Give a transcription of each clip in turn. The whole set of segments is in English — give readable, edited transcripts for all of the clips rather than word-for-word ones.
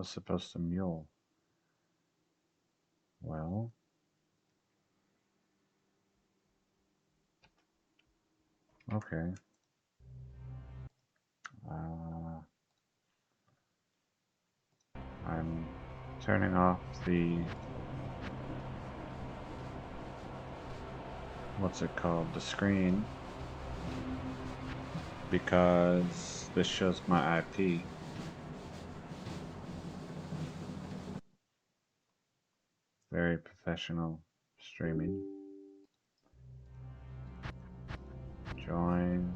was supposed to mule. Well, okay. Uh, I'm turning off the, what's it called, the screen, because this shows my IP. Very professional streaming. Join.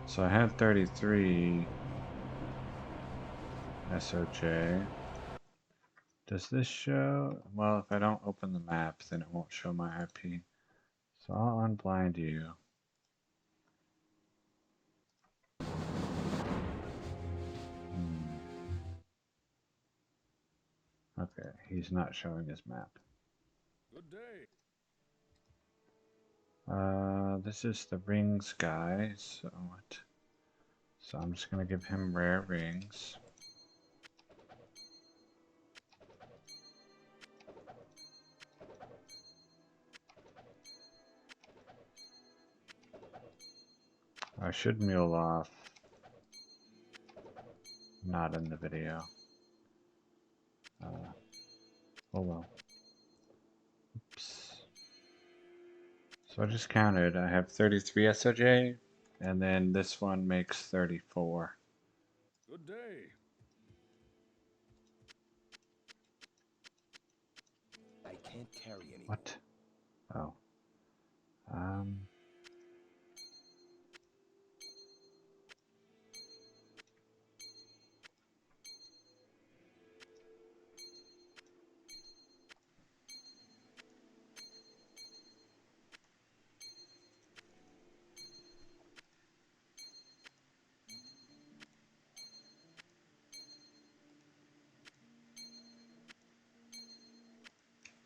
So I have 33 SOJ. Does this show? Well, if I don't open the map, then it won't show my IP. So I'll unblind you. Okay, he's not showing his map. Good day. This is the rings guy, so I'm just gonna give him rare rings. I should mule off. Not in the video. Oh well. Oops. So I just counted. I have 33 SOJ, and then this one makes 34. Good day. I can't carry anymore. What? Oh. Um.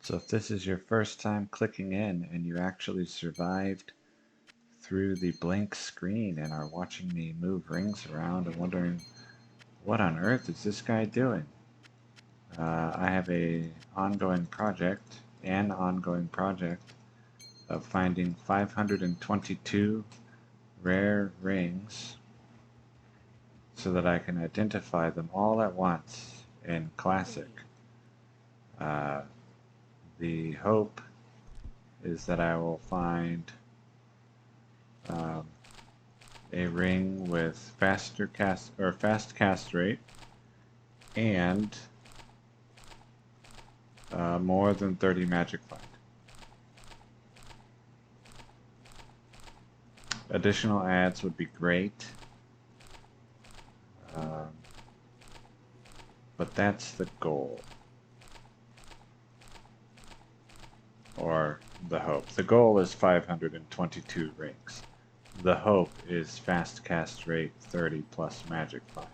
So if this is your first time clicking in and you actually survived through the blank screen and are watching me move rings around and wondering what on earth is this guy doing? I have an ongoing project of finding 522 rare rings so that I can identify them all at once in Classic. The hope is that I will find um, a ring with fast cast rate and more than 30 magic find. Additional ads would be great, um, but that's the goal. Or the hope. The goal is 522 rings. The hope is fast cast rate 30 plus magic find.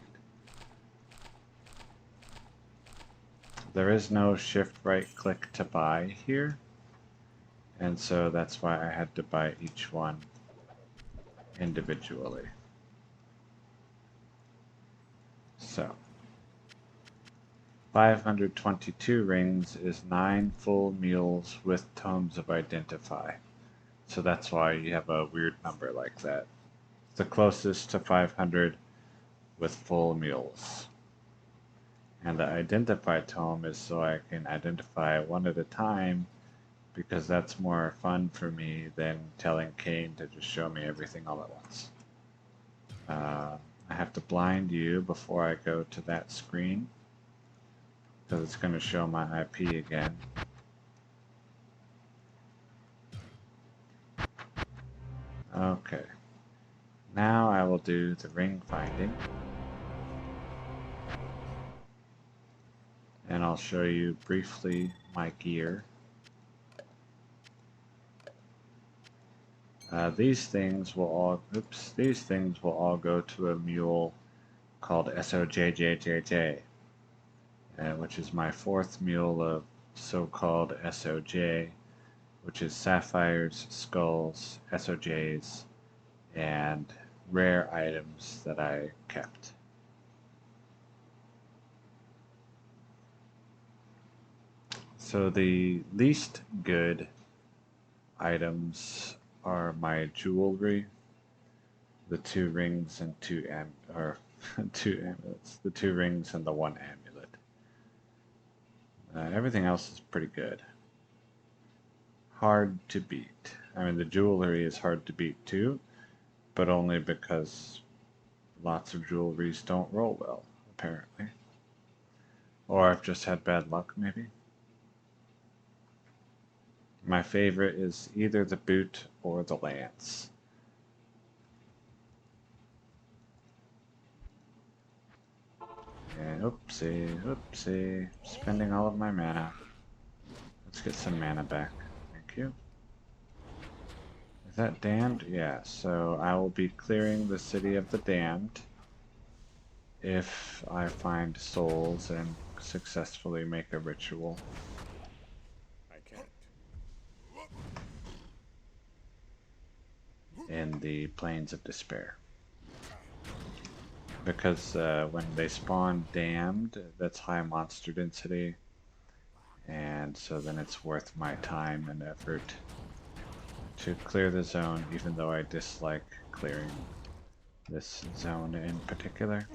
There is no shift right click to buy here, and so that's why I had to buy each one individually. So 522 rings is 9 full mules with tomes of identify. So that's why you have a weird number like that. It's the closest to 500 with full mules. And the identify tome is so I can identify one at a time, because that's more fun for me than telling Kane to just show me everything all at once. I have to blind you before I go to that screen, because it's going to show my IP again. Okay. Now I will do the ring finding. And I'll show you briefly my gear. These things will all go to a mule called SOJJJJ, which is my fourth mule of so-called SOJ, which is sapphires, skulls, SOJs, and rare items that I kept. So the least good items are my jewelry, the 2 rings and two amulets, the 2 rings and the 1 amulet. Everything else is pretty good. Hard to beat. I mean, the jewelry is hard to beat too, but only because lots of jewelries don't roll well, apparently. Or I've just had bad luck, maybe. My favorite is either the boot or the lance. And oopsie, spending all of my mana. Let's get some mana back. Thank you. Is that damned? Yeah, so I will be clearing the city of the damned if I find souls and successfully make a ritual. I can't. In the Plains of Despair. Because when they spawn damned, that's high monster density, and so then it's worth my time and effort to clear the zone, even though I dislike clearing this zone in particular.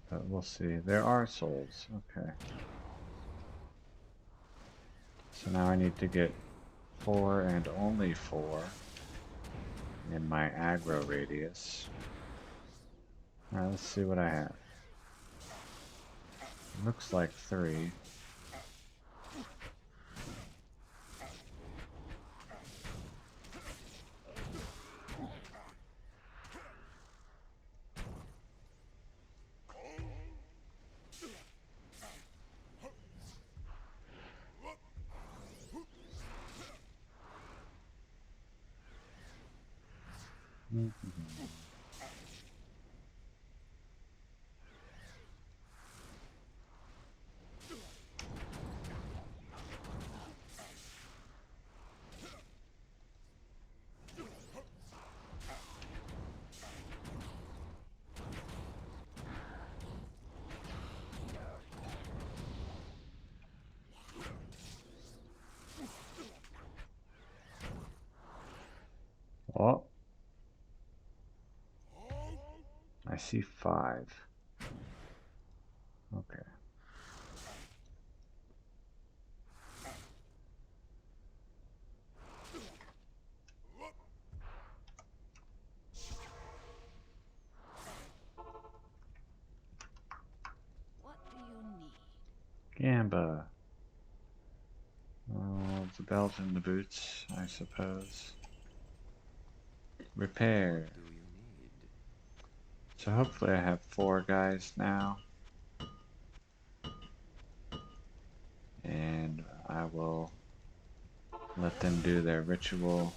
But we'll see. There are souls. Okay. So now I need to get 4 and only 4 in my aggro radius. Alright, let's see what I have. Looks like 3. Oh, I see 5. Okay. What do you need? Gamba. Oh, the belt and the boots, I suppose. Repair. Do you need? So hopefully I have 4 guys now. And I will let them do their ritual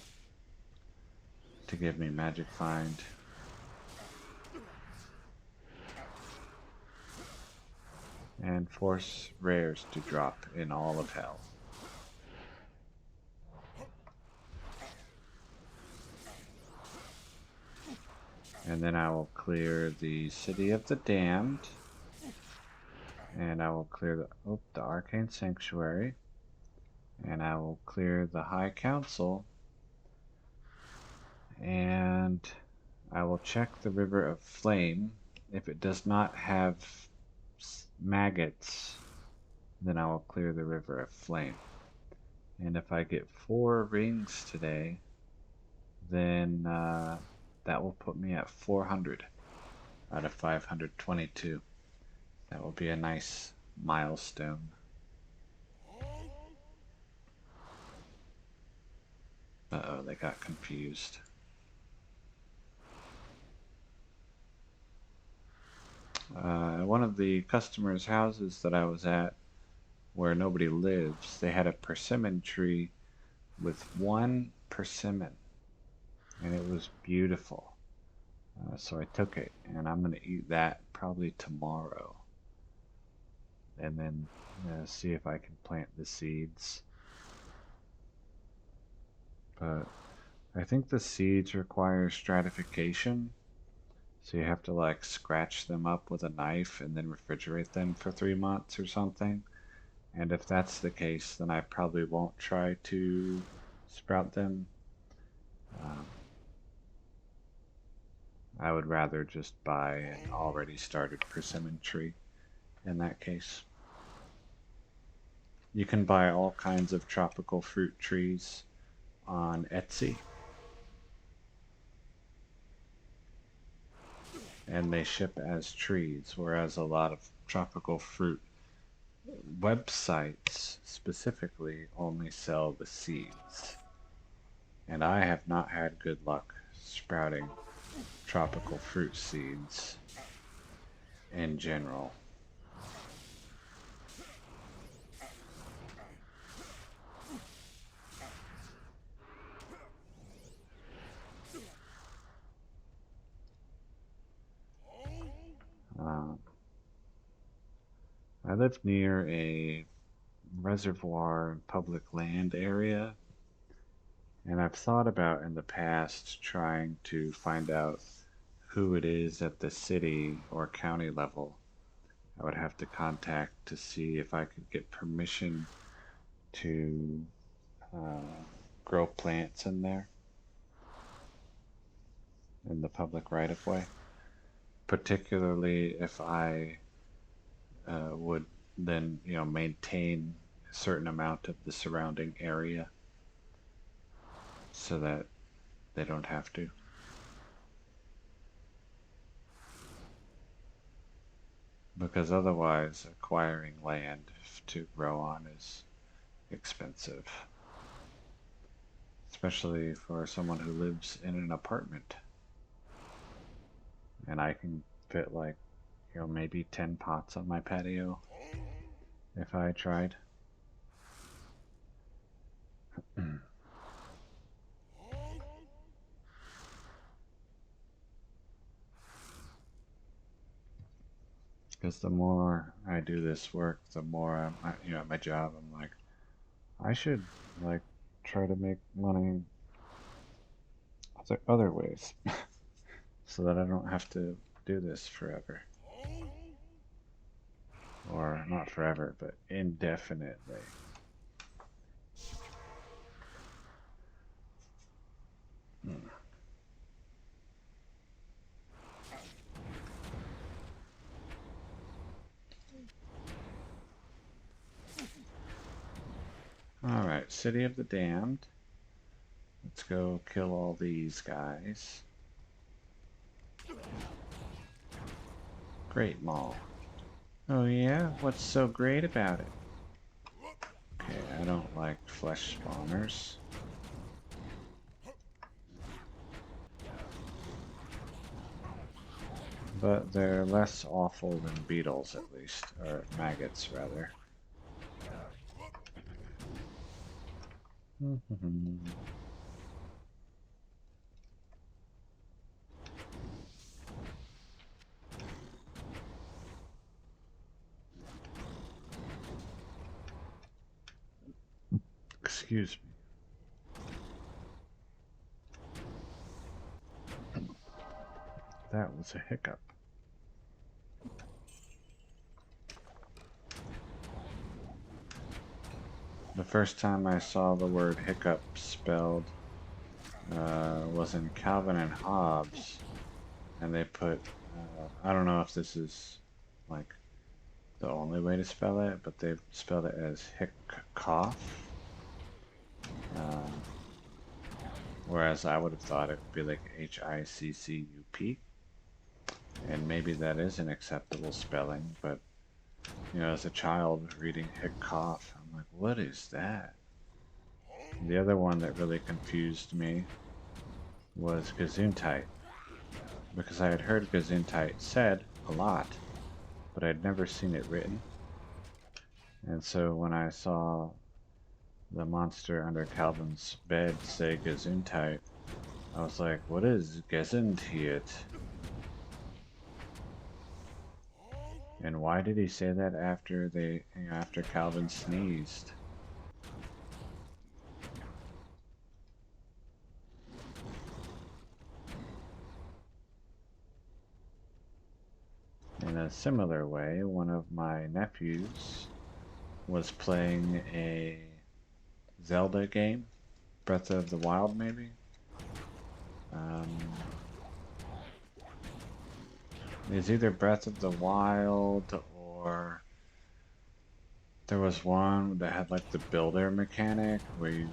to give me magic find. And force rares to drop in all of hell. And then I will clear the City of the Damned. And I will clear the Arcane Sanctuary. And I will clear the High Council. And I will check the River of Flame. If it does not have maggots, then I will clear the River of Flame. And if I get 4 rings today, then that will put me at 400 out of 522. That will be a nice milestone. Uh-oh, they got confused. One of the customers' houses that I was at, where nobody lives, they had a persimmon tree with 1 persimmon, and it was beautiful. So I took it, and I'm gonna eat that probably tomorrow, and then see if I can plant the seeds. But I think the seeds require stratification, so you have to like scratch them up with a knife and then refrigerate them for 3 months or something. And if that's the case, then I probably won't try to sprout them. Um, I would rather just buy an already started persimmon tree in that case. You can buy all kinds of tropical fruit trees on Etsy, and they ship as trees, whereas a lot of tropical fruit websites specifically only sell the seeds. And I have not had good luck sprouting tropical fruit seeds in general. Um, I live near a reservoir and public land area, and I've thought about in the past trying to find out who it is at the city or county level I would have to contact to see if I could get permission to uh, grow plants in there in the public right of way, particularly if I would then, maintain a certain amount of the surrounding area so that they don't have to. Because otherwise, acquiring land to grow on is expensive, especially for someone who lives in an apartment. And I can fit like, maybe 10 pots on my patio if I tried. Because the more I do this work, the more at my job, I'm like, I should like try to make money other ways so that I don't have to do this forever. Or not forever, but indefinitely. Hmm. Alright, City of the Damned. Let's go kill all these guys. Great Mall. Oh yeah? What's so great about it? Okay, I don't like flesh spawners. But they're less awful than beetles, at least. Or maggots, rather. Excuse me. That was a hiccup. The first time I saw the word hiccup spelled was in Calvin and Hobbes, and they put, I don't know if this is like the only way to spell it, but they spelled it as hic cough. Um, Whereas I would have thought it would be like Hiccup. And maybe that is an acceptable spelling, but as a child reading Hickoff, I'm like, what is that? And the other one that really confused me was Gesundheit, because I had heard Gesundheit said a lot, but I'd never seen it written. And so when I saw the monster under Calvin's bed say Gesundheit, I was like, what is Gesundheit? And why did he say that after after Calvin sneezed? In a similar way, one of my nephews was playing a Zelda game, Breath of the Wild maybe. It's either Breath of the Wild or there was one that had like the builder mechanic where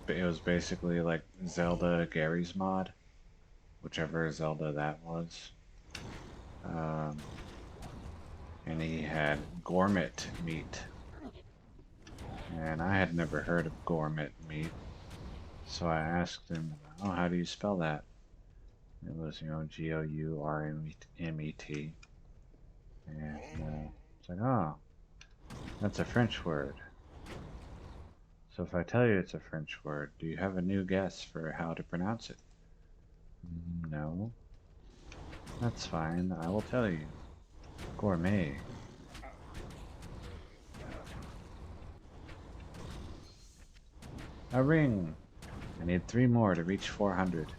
it was basically like Zelda Gary's Mod, whichever Zelda that was. And he had gourmet meat. And I had never heard of gourmet meat. So I asked him, oh, how do you spell that? It was, Gourmet. And it's like, oh, that's a French word. So if I tell you it's a French word, do you have a new guess for how to pronounce it? No. That's fine, I will tell you. Gourmet. A ring! I need 3 more to reach 400.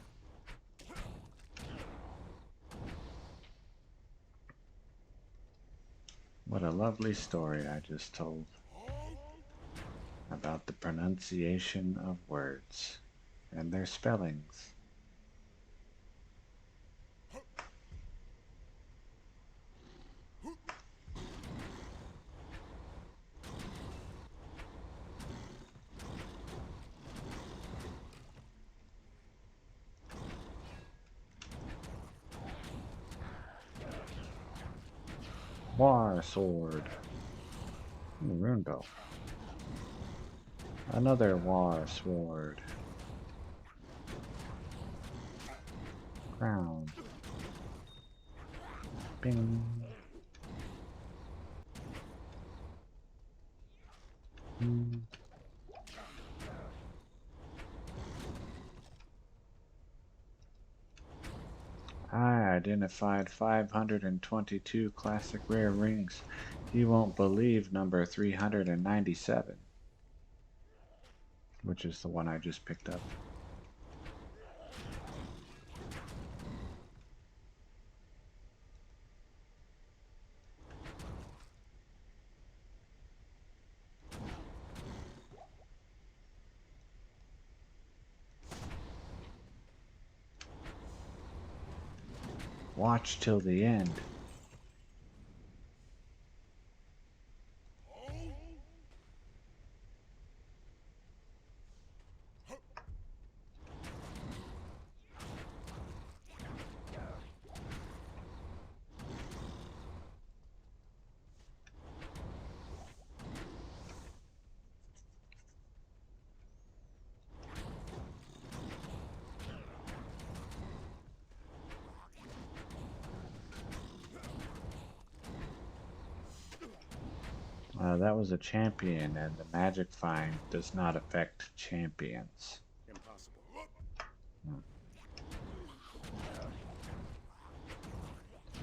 What a lovely story I just told about the pronunciation of words and their spellings. War sword. Ooh, rune belt. Another war sword. Crown. Bing. I identified 522 classic rare rings. You won't believe number 397, which is the one I just picked up. Watch till the end. That was a champion, and the magic find does not affect champions. Impossible.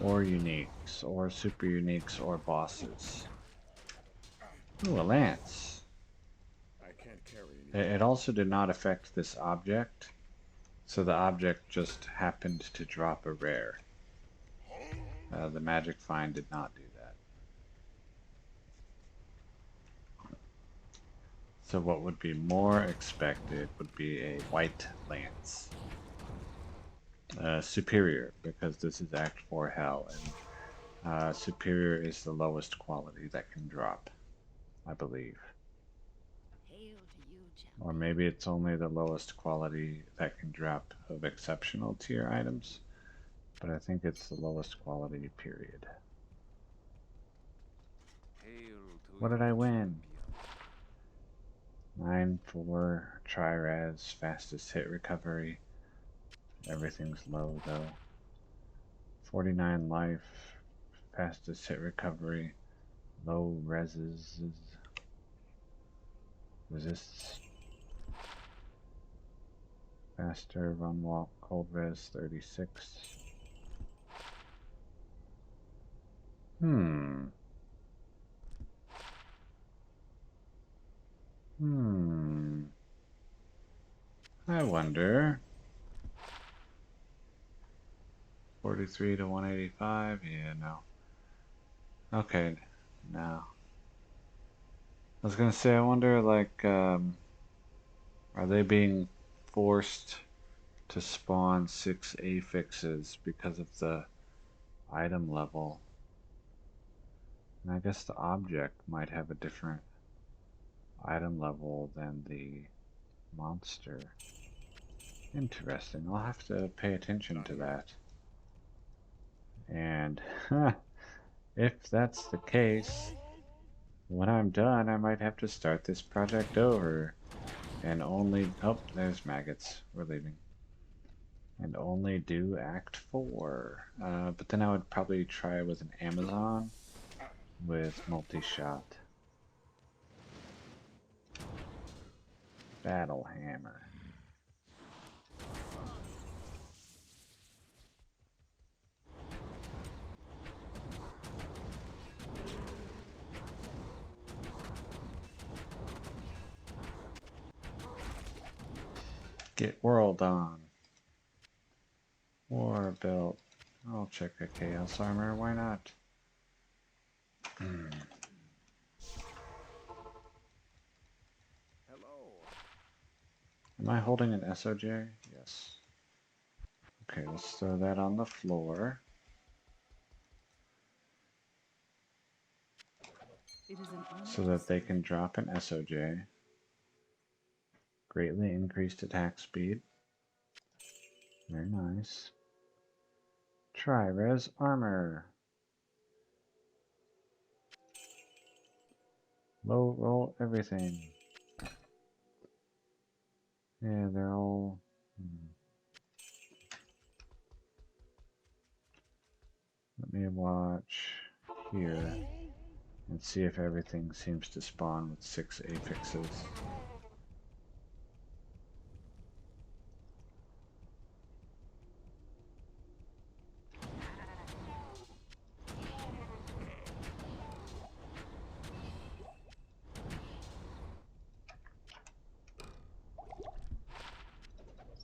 Or uniques, or super uniques, or bosses. Ooh, a lance. I can't carry anything. It also did not affect this object, so the object just happened to drop a rare. The magic find did not do that. So what would be more expected would be a white lance. Superior, because this is Act 4 Hell, and Superior is the lowest quality that can drop, I believe. Hail to you, champion. Or maybe it's only the lowest quality that can drop of exceptional tier items, but I think it's the lowest quality, period. Hail to What did you, I win? champion. 9-4 Tri-Res, fastest hit recovery. Everything's low though. 49 life, fastest hit recovery, low reses, resists, faster run walk, cold res 36. I wonder. 43 to 185, yeah, no. Okay, now. I was gonna say, I wonder, like, are they being forced to spawn 6 affixes because of the item level? And I guess the object might have a different item level than the monster. Interesting. I'll have to pay attention to that. And if that's the case, when I'm done, I might have to start this project over. And only... Oh, there's maggots. We're leaving. And only do Act 4. But then I would probably try with an Amazon with multi-shot. Battle Hammer. Get World on. War Belt. I'll check a Chaos Armor, why not? Hello. Am I holding an SOJ? Yes. Okay, let's throw that on the floor. It is an honor So to that they serve. can drop an SOJ. Greatly increased attack speed. Very nice. Tri-res armor. Low roll everything. Yeah, they're all... Let me watch here and see if everything seems to spawn with 6 affixes.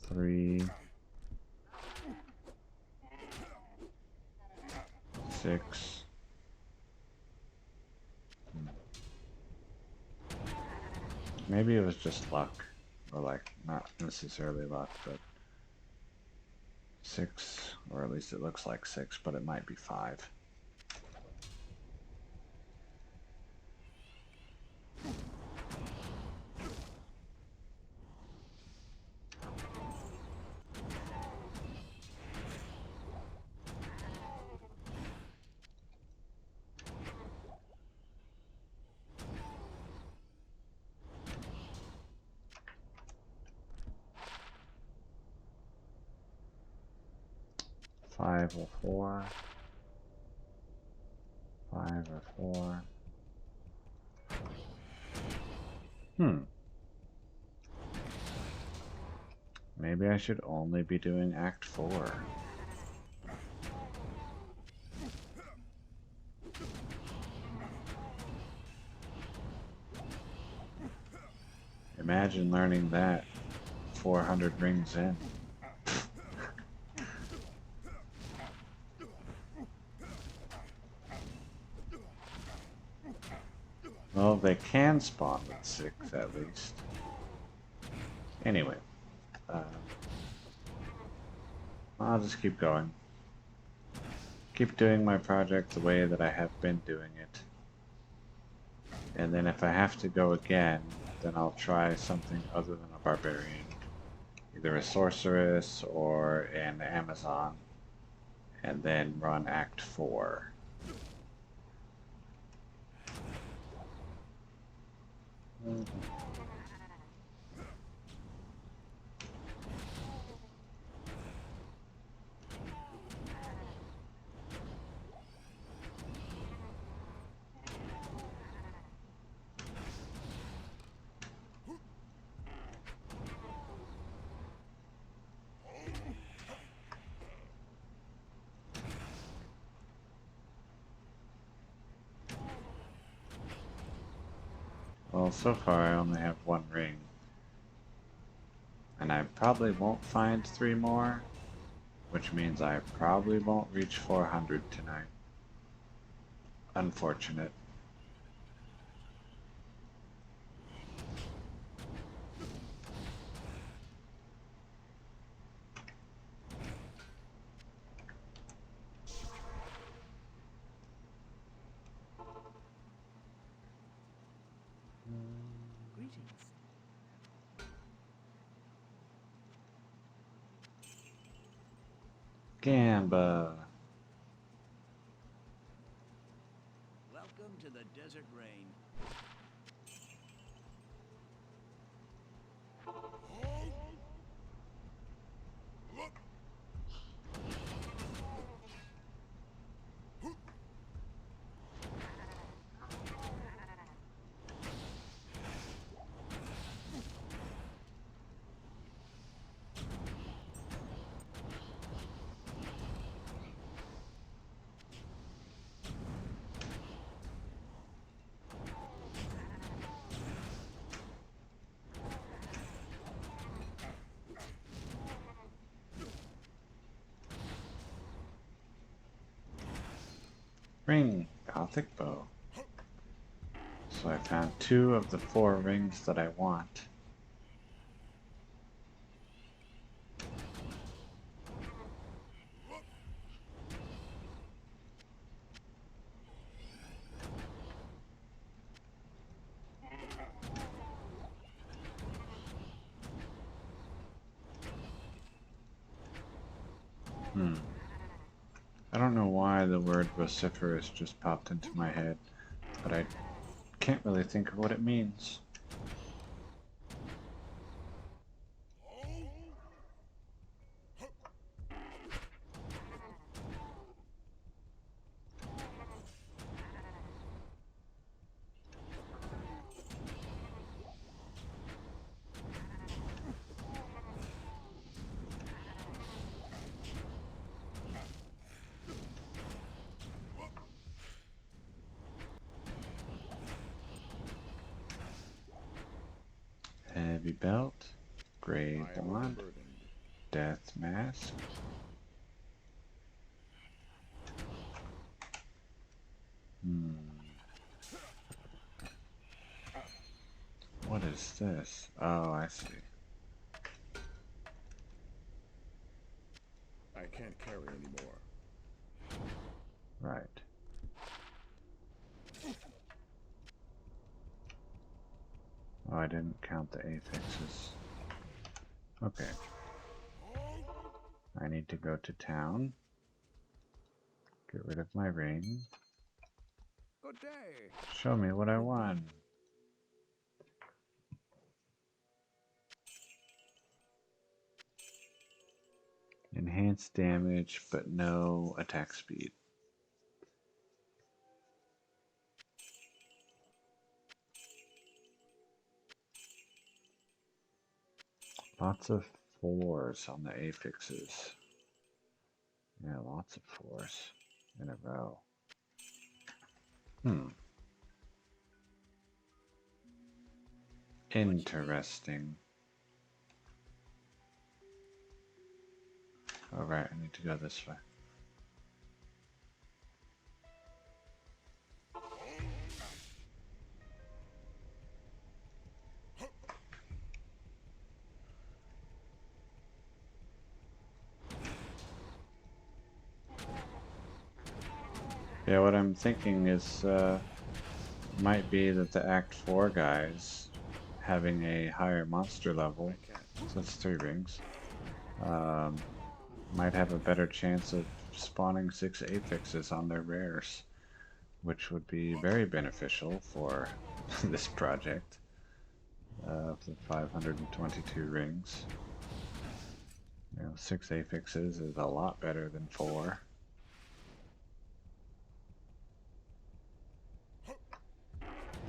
Three, 6. Maybe it was just luck, or like not necessarily luck, but 6, or at least it looks like 6, but it might be 5. Five or 4. 5 or 4. Maybe I should only be doing Act 4. Imagine learning that 400 rings in. Well, they can spawn with 6 at least. Anyway, I'll just keep going. Keep doing my project the way that I have been doing it. And then if I have to go again, then I'll try something other than a barbarian. Either a sorceress or an Amazon. And then run Act 4. Well, so far I only have 1 ring. And I probably won't find 3 more, which means I probably won't reach 400 tonight. unfortunate. Greetings. Gamba. Welcome to the desert rain. Ring. Gothic bow. So I found 2 of the 4 rings that I want. I don't know why the word vociferous just popped into my head, but I can't really think of what it means. Heavy belt, gray I am wand, unburdened. death mask. What is this? Oh, I see. I can't carry anymore. Right. Oh, I didn't count the affixes. Okay. I need to go to town. Get rid of my ring. Good day. Show me what I won. Enhanced damage, but no attack speed. Lots of 4s on the affixes. Yeah, lots of 4s in a row. Interesting. Alright, I need to go this way. Yeah, what I'm thinking is, might be that the Act 4 guys, having a higher monster level, I can't. so that's 3 rings, might have a better chance of spawning 6 affixes on their rares, which would be very beneficial for this project of the 522 rings. You know, 6 affixes is a lot better than 4.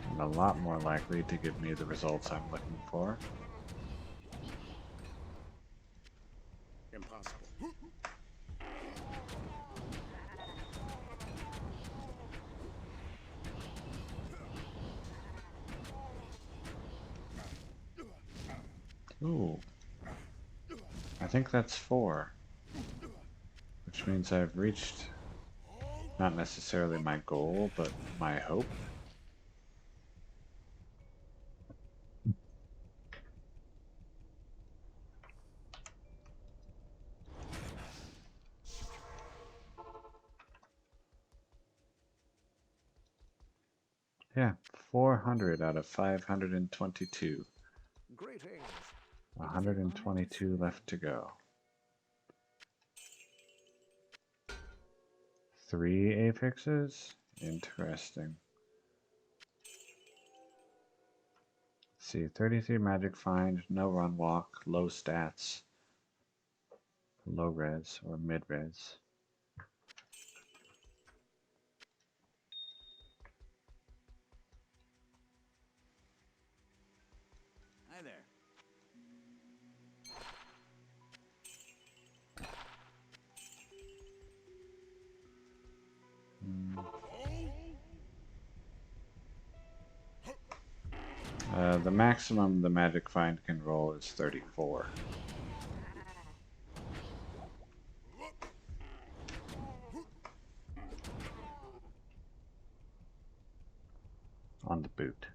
And a lot more likely to give me the results I'm looking for. Impossible. Ooh. I think that's 4. Which means I've reached Not necessarily my goal, but my hope. Yeah, 400 out of 522. Greetings. 122 left to go. 3 affixes? Interesting. See, 33 magic find, no run walk, low stats, low res or mid res. Hi there. The maximum the magic find can roll is 34. On the boot.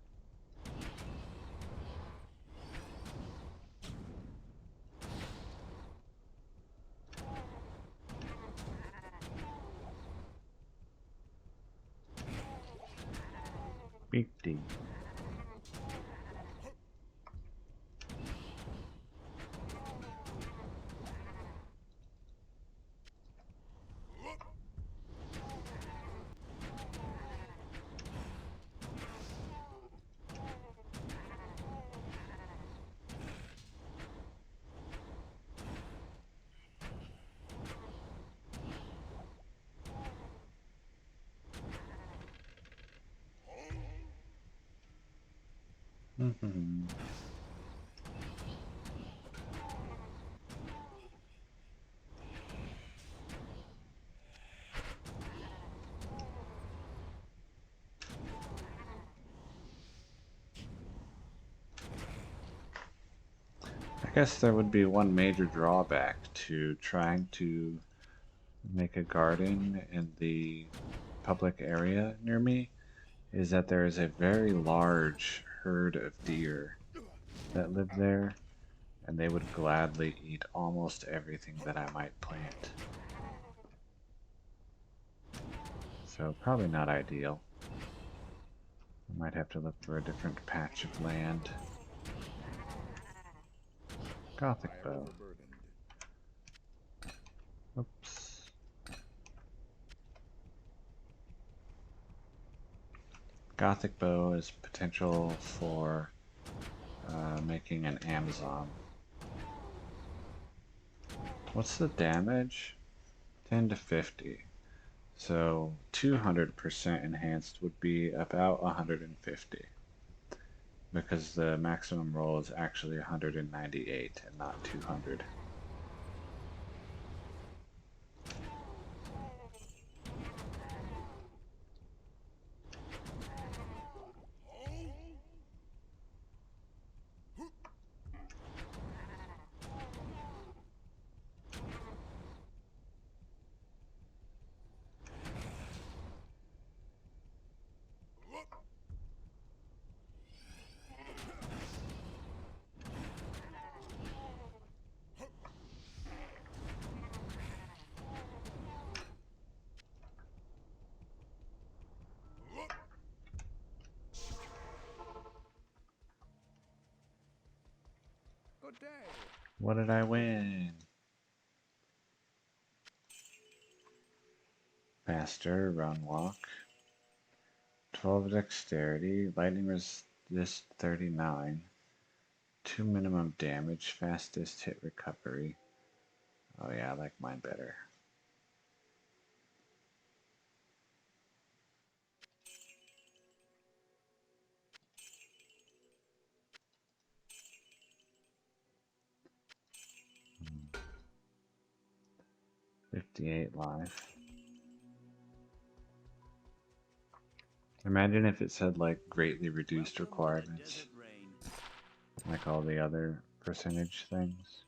Big D. I guess there would be one major drawback to trying to make a garden in the public area near me, is that there is a very large herd of deer that live there, and they would gladly eat almost everything that I might plant. So probably not ideal. I might have to look for a different patch of land. Gothic I am bow. overburdened. Oops. Gothic bow is potential for making an Amazon. What's the damage? 10 to 50. So 200% enhanced would be about 150. Because the maximum roll is actually 198 and not 200. Good day. What did I win? Faster, run, walk. 12 dexterity, lightning resist 39. 2 minimum damage, fastest hit recovery. Oh yeah, I like mine better. Hmm. 58 life. Imagine if it said like greatly reduced Welcome to the requirements, Desert Rain. like all the other percentage things.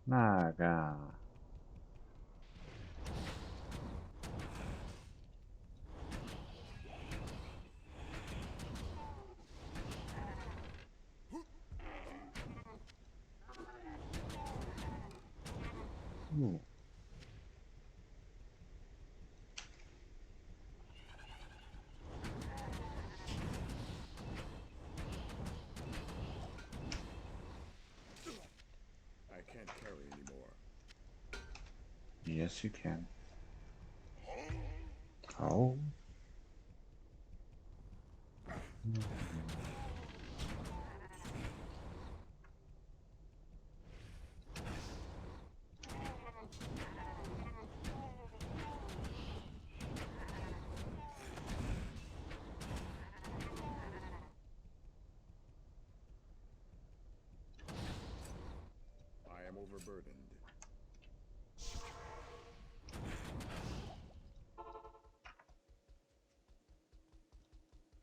Naga. Ooh. I can't carry anymore. Yes, you can. Oh. I am overburdened.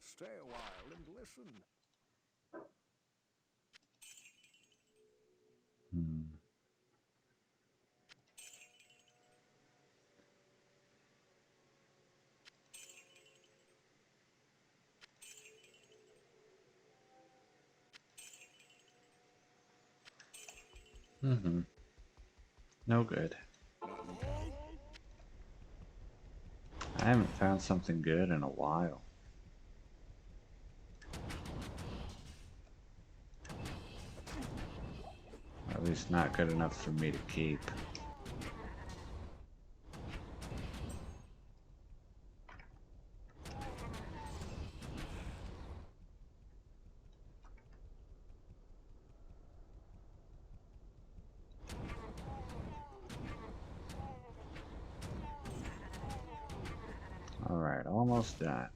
Stay a while and listen. Hmm. Mm-hmm. No good. Not in time. I haven't found something good in a while. Or at least not good enough for me to keep. Alright, almost done.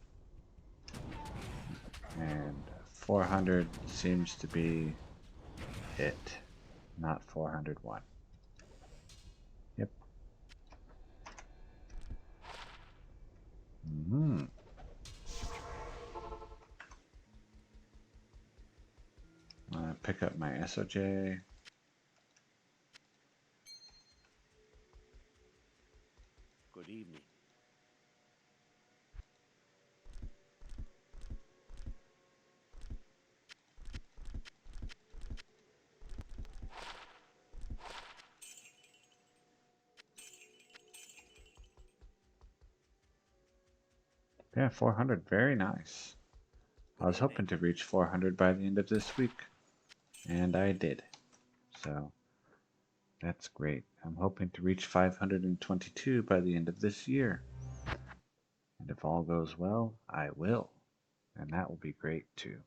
And 400 seems to be it, not 401. Yep. Mm-hmm. Pick up my SOJ. Good evening. Yeah, 400, very nice. I was Good evening. hoping to reach 400 by the end of this week, and I did. So, that's great. I'm hoping to reach 522 by the end of this year. And if all goes well, I will. And that will be great too.